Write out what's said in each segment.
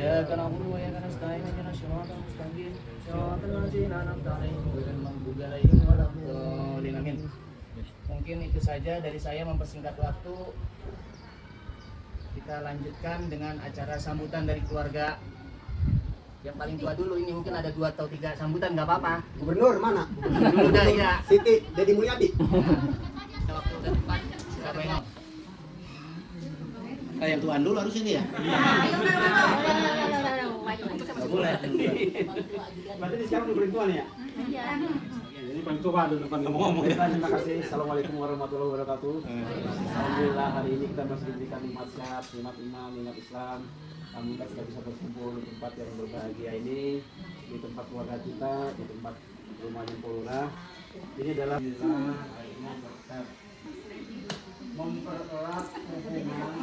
إياك نعبد وإياك نستعين اهدنا الصراط المستقيم صراط الذين أنعمت عليهم غير المغضوب عليهم ولا الضالين آمين. Mungkin itu saja dari saya mempersingkat waktu. Kita lanjutkan dengan acara sambutan dari keluarga. Yang paling tua dulu, ini mungkin ada 2 atau 3 sambutan, nggak apa-apa. Gubernur mana? Dulu dah ya. Siti Dedi Mulyadi. Waktu udah tepat. Siapa yang mau? Yang tuan dulu harus ini ya? Nggak boleh. Berarti di sekarang udah tuan ya? Iya. Ini paling tua di depan ngomong-ngomong. Terima kasih. Assalamualaikum warahmatullahi wabarakatuh. Alhamdulillah hari ini kita masih diberikan nikmat sehat, nikmat iman, nikmat Islam. Alhamdulillah kita bisa berkumpul di tempat yang berbahagia ini, di tempat keluarga kita, di tempat rumah Jempoluna. Ini adalah berkat mempererat hubungan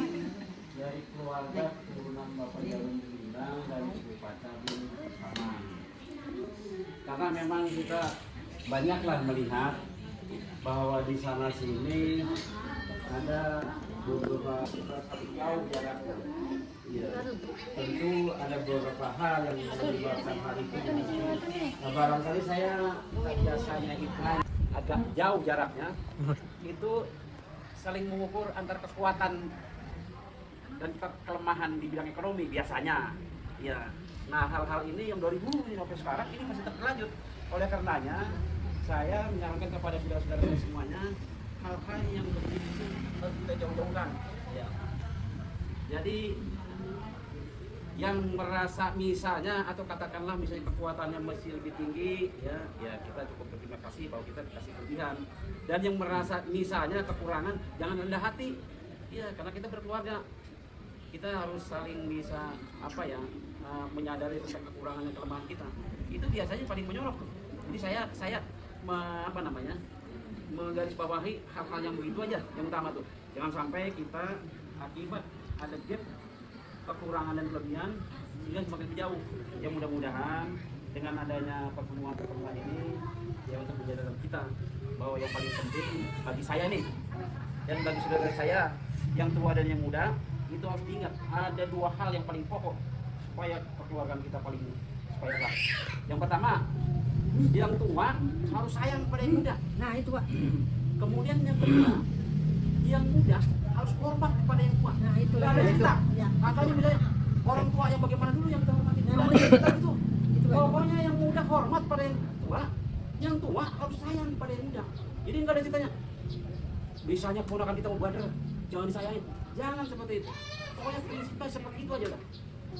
dari keluarga keturunan Bapak Jalur Bintang dan Ibu Paca bin Saman. Karena memang kita banyaklah melihat bahwa di sana sini ada beberapa jauh jaraknya. Ya, tentu ada beberapa hal yang menyebabkan hal itu. Nah, barangkali saya biasanya iklan agak jauh jaraknya, itu saling mengukur antar kekuatan dan kelemahan di bidang ekonomi biasanya. Ya, nah hal-hal ini yang 2000 sampai sekarang ini masih tetap berlanjut. Oleh karenanya saya menyarankan kepada saudara-saudara saya semuanya hal-hal yang begitu harus kita jauh-jauhkan. Ya. Jadi yang merasa misalnya atau katakanlah misalnya kekuatannya masih lebih tinggi ya kita cukup berterima kasih bahwa kita dikasih kelebihan. Dan yang merasa misalnya kekurangan jangan rendah hati ya, karena kita berkeluarga, kita harus saling bisa menyadari tentang kekurangan dan kelemahan kita. Itu biasanya paling menyorok. Jadi saya menggarisbawahi hal-hal yang begitu aja yang utama tuh. Jangan sampai kita akibat ada gap kekurangan dan kelebihan sehingga semakin jauh. Ya mudah-mudahan dengan adanya pertemuan ini ya untuk menjadikan kita bahwa yang paling penting bagi saya nih dan bagi saudara saya yang tua dan yang muda itu harus diingat ada 2 hal yang paling pokok supaya kekeluargaan kita paling supaya erat. Yang pertama, yang tua harus sayang pada yang muda. Nah itu Pak. Kemudian yang kedua, yang muda harus hormat kepada yang tua. Nah itu ada cerita. Katanya misalnya orang tua yang bagaimana dulu yang kita hormati. Nah, cerita itu. Pokoknya yang muda hormat pada yang tua harus sayang pada yang muda. Jadi enggak ada ceritanya. Misalnya ponakan kita mau bandel, jangan disayangin. Jangan seperti itu. Pokoknya prinsipnya seperti itu aja lah.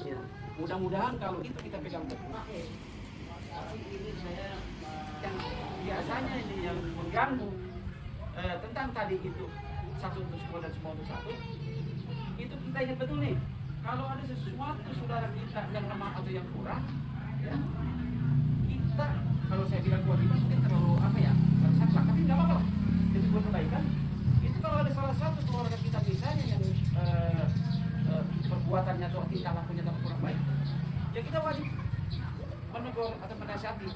Ya. Mudah-mudahan kalau itu kita pegang teguh. Tapi ini saya yang biasanya ini yang mengganggu tentang tadi itu satu untuk semua dan semua untuk satu. Itu kita ingat betul nih. Kalau ada sesuatu saudara kita yang lemah atau yang kurang, ya, kita kalau saya bilang buat kita mungkin terlalu saklek, tapi nggak apa-apa. Jadi buat kebaikan. Itu kalau ada salah satu keluarga kita misalnya yang perbuatannya atau tingkah lakunya kurang baik, ya kita wajib menegur atau menasihati.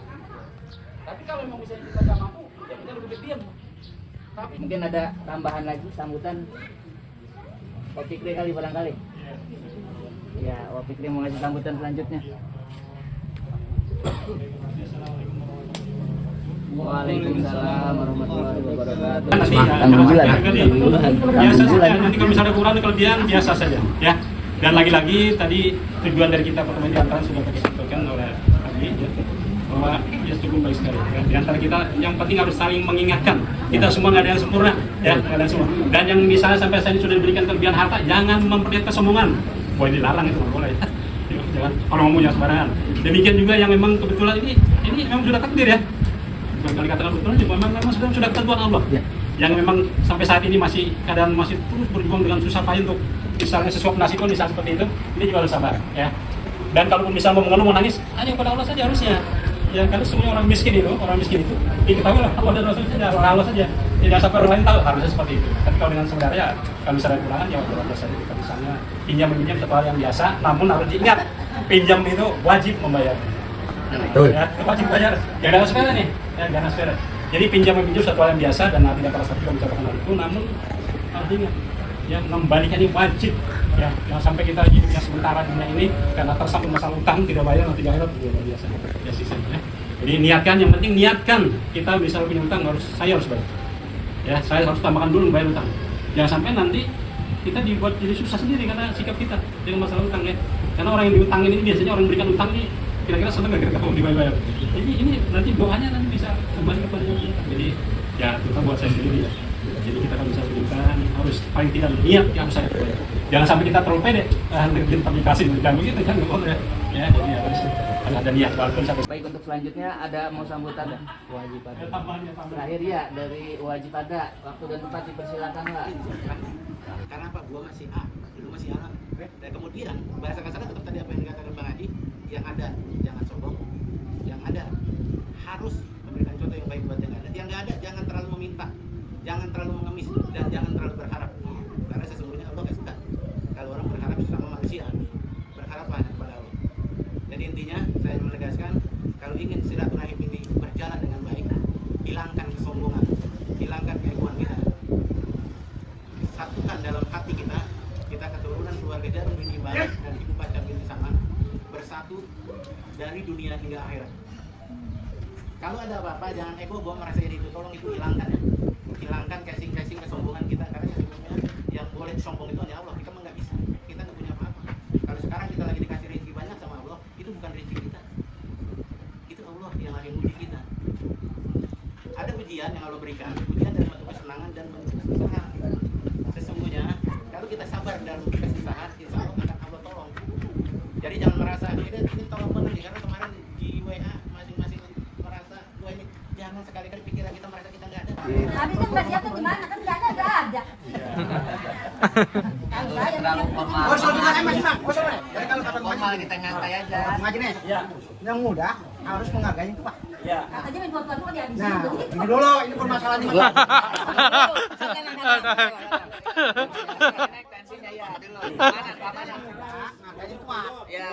Tapi kalau memang misalnya kita nggak mampu, ya kita lebih diam. Tapi Mungkin ada tambahan lagi sambutan. Wapikri kali barangkali. Ya, Wapikri mau ngasih sambutan selanjutnya. Waalaikumsalam warahmatullahi wabarakatuh. Biasa saja. Nanti kalau misalnya kurang kelebihan biasa saja, ya. Dan lagi-lagi tadi tujuan dari kita pertemuan di antara sudah disampaikan oleh tadi, ya, bahwa ya cukup baik sekali. Ya. Di antara kita yang penting harus saling mengingatkan. Kita semua nggak ada yang sempurna, ya, nggak ada yang semua. Dan yang misalnya sampai saat ini sudah diberikan kelebihan harta, jangan memperlihatkan kesombongan. Boleh dilarang itu, nggak boleh. Jangan kalau ngomongnya sembarangan. Demikian juga yang memang kebetulan ini memang sudah takdir ya. Kali katakan betul juga memang sudah ketentuan Allah ya. Yang memang sampai saat ini masih keadaan masih terus berjuang dengan susah payah untuk misalnya sesuap nasib pun misalnya seperti itu, ini juga harus sabar ya. Dan kalaupun misalnya mau mengeluh mau nangis, hanya kepada Allah saja harusnya ya, karena semua orang miskin itu diketahui lah Allah dan Rasul saja, Allah saja, tidak sampai orang lain tahu, harusnya seperti itu. Tapi kalau dengan saudara ya kalau misalnya kekurangan ya Allah saja. Kita misalnya pinjam meminjam satu hal yang biasa, namun harus diingat pinjam itu wajib membayar. Ya, wajib bayar. Ya ada sepeda nih, ya dana sepeda. Jadi pinjam meminjam satu hal yang biasa dan Nabi dan para sahabat juga mencatatkan hal itu, namun harus diingat ya mengembalikan ini wajib ya, jangan sampai kita hidupnya sementara dunia ini karena tersangkut masalah utang tidak bayar nanti akhirat luar biasa ya sisanya. Jadi niatkan, yang penting niatkan kita bisa punya utang saya harus bayar ya, saya harus tambahkan dulu bayar utang, jangan sampai nanti kita dibuat jadi susah sendiri karena sikap kita dengan masalah utang ya, karena orang yang diutangin ini biasanya orang yang berikan utang ini kira-kira senang nggak kira-kira kalau dibayar. Jadi ini nanti doanya nanti bisa kembali kepada kita. Jadi ya kita buat saya sendiri ya. Jadi kita kan bisa sebutkan harus paling tidak niat yang saya bayar. Jangan sampai kita terlalu pede ngerjain aplikasi dan begitu kan nggak boleh ya. Jadi harus ada niat walaupun sampai. Baik, untuk selanjutnya ada mau sambutan wajib ada. Terakhir ya dari wajib ada, waktu dan tempat dipersilakan lah. Karena apa? Gua masih A, lu masih anak. Dan kemudian bahasa kasarnya tetap tadi apa yang dikatakan Bang Haji, yang ada jangan sombong, yang ada harus memberikan contoh yang baik buat yang ada. Yang nggak ada jangan terlalu meminta, jangan terlalu mengemis, dan jangan terlalu berharap. Karena sesungguhnya Allah nggak suka kalau orang berharap sama manusia. Berharaplah kepada Allah. Jadi intinya saya menegaskan, kalau ingin silaturahim ini berjalan dengan baik, hilangkan kesombongan, hilangkan keegoan kita. Satukan dalam hati kita keturunan keluarga Jarum bin Ibadah dan Ibu Pacar binti Saman bersatu dari dunia hingga akhirat. Kalau ada apa-apa jangan ego, gua merasa jadi itu, tolong itu hilangkan ya. Hilangkan casing-casing kesombongan kita, karena yang boleh sombong itu hanya Allah. Kita mah nggak bisa, kita nggak punya apa-apa. Kalau sekarang kita lagi dikasih rezeki banyak sama Allah, itu bukan rezeki kita, itu Allah yang lagi muji kita. Ada ujian yang Allah berikan, ujian dalam bentuk kesenangan dan bentuk kesusahan. Sesungguhnya kalau kita sabar dalam kesusahan, insya Allah akan Allah tolong. Jadi jangan merasa ini tolong benar nih, karena kemarin di WA masing-masing merasa gua ini, jangan sekali-kali pikiran kita merasa kita nggak ada. Tapi kan Mbak Siapa gimana? Kan nggak ada. Terlalu formal. Jadi kalau kata Formal, kita nyantai aja. ngaji nih, yang muda harus menghargai itu Pak. Ya. Katanya main tuan-tuan kok dihabisin. Nah, ini dulu, ini permasalahannya. Ngagain tua. Ya.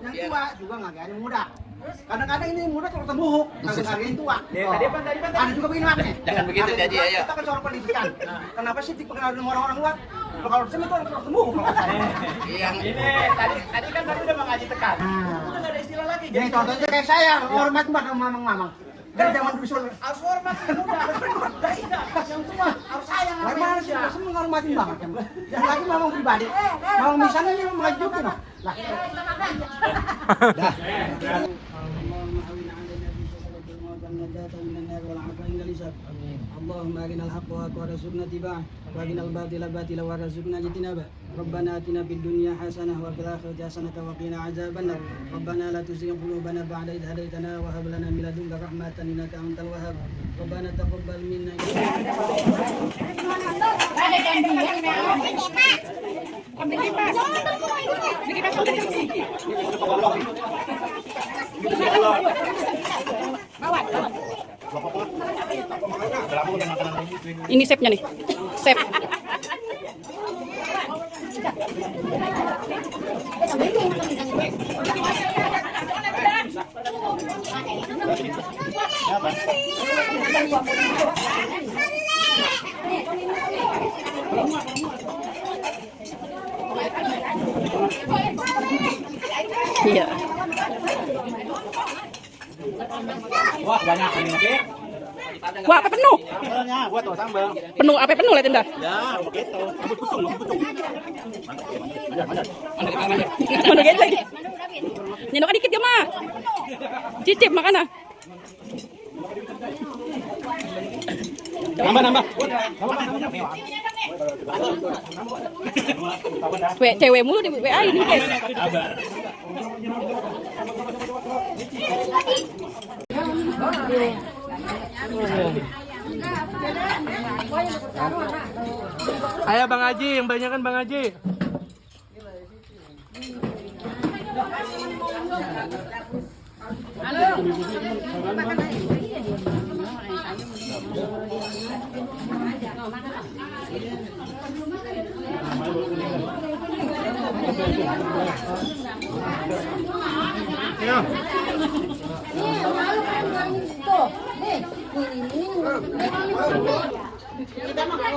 Yang tua juga ngagain yang muda. Kadang-kadang ini yang muda kalau tembuh, kagak ngagain tua. Ada juga begini Pak. Jangan begitu, Jadi, ayo. Kita kan seorang pendidikan. Kenapa sih dipengaruhi sama orang-orang luar? Kalau di sini tuh orang tembuh. Yang Tadi kan udah mengaji tekan. Udah nggak ada istilah lagi. Jadi contohnya kayak saya, hormat mbak sama mamang-mamang. Dari zaman dulu Harus hormat yang muda, harus hormat yang tua, harus sayang sama yang bagaimana sih? muda. Saya menghormatin banget ya mbak. Dan lagi mamang pribadi. Mamang misalnya ini mengaji juga noh. Lah. Dah. اللهم أرنا الحق حقا وارزقنا اتباعه وأرنا الباطل باطلا وارزقنا اجتنابه ربنا آتنا في الدنيا حسنة وفي الآخرة حسنة وقنا عذاب النار ربنا لا تزغ قلوبنا بعد إذ هديتنا وهب لنا من لدنك رحمة إنك أنت الوهاب ربنا تقبل منا Ini chefnya nih, chef. Iya. Wah, banyak ini. Wah, apa penuh? Sambalnya, buat tuh sambal. Penuh, apa penuh liatin dah. Ya, begitu. Rambut kusung, rambut kusung. Mana gitu lagi? Nyendok dikit ya mah. Cicip makan ah. Nambah. Cewek mulu di WA ini guys. Ayo Bang Haji, yang banyak kan Bang Haji. Kita makan